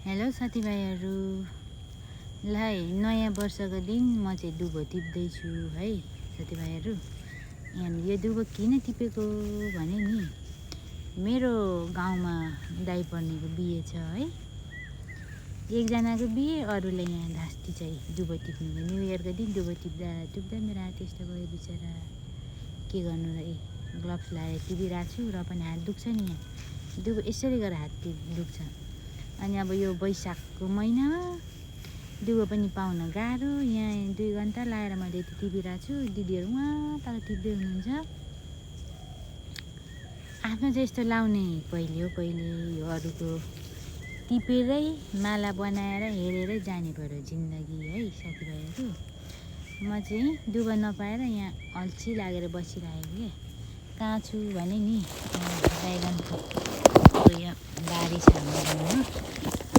Hello साथीभाइहरू, ल है नयाँ वर्षको दिन म चाहिँ दुबो टिप्दैछु है साथीभाइहरू। यहाँ यो दुबो किन टिपेको भने नि मेरो गाउँमा दाइ पर्नेको बिहे छ है। एकजनाको बिहे, अरूले यहाँ धास्ती चाहिँ दुबो टिप्नु। न्यु इयरको दिन दुबो टिप्दा मेरो हात यस्तो भयो बिचरा। के गर्नु र, ग्लोभ्स लगाएर टिपिरहेको छु र पनि हात दुख्छ नि। यहाँ दुबो यसरी गरेर हात दुख्छ। अनि अब यो वैशाखको महिनामा दुबो पनि पाउन गाह्रो। यहाँ 2 घन्टा लगाएर मैले यति टिपिरहेको छु। दिदीहरू उहाँ तल टिप्दै हुनुहुन्छ। आफ्नो चाहिँ यस्तो लाउने पहिले यो अरूको टिपेरै माला बनाएर हेरेरै जाने पऱ्यो जिन्दगी है साथीभाइहरू। म चाहिँ दुबो नपाएर यहाँ अल्छी लागेर बसिरहेको के। कहाँ छु भने नि बैगनको यो बारी छ हाम्रो गाउँमा।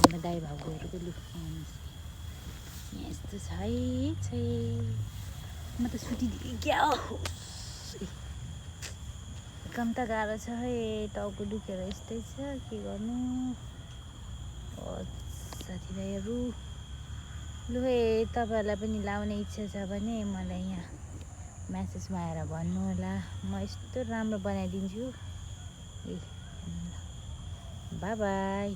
हाम्रो दाइ भाउजूहरूको लु यहाँ यस्तो छ है। म त सुतिदिएँ क्या हो। काम त गाह्रो छ है, टाउको दुखेर यस्तै छ, के गर्नु साथीभाइहरू। लु है, तपाईँहरूलाई पनि लाउने इच्छा छ भने मलाई यहाँ म्यासेजमा आएर भन्नु होला। म यस्तो राम्रो बनाइदिन्छु। By by.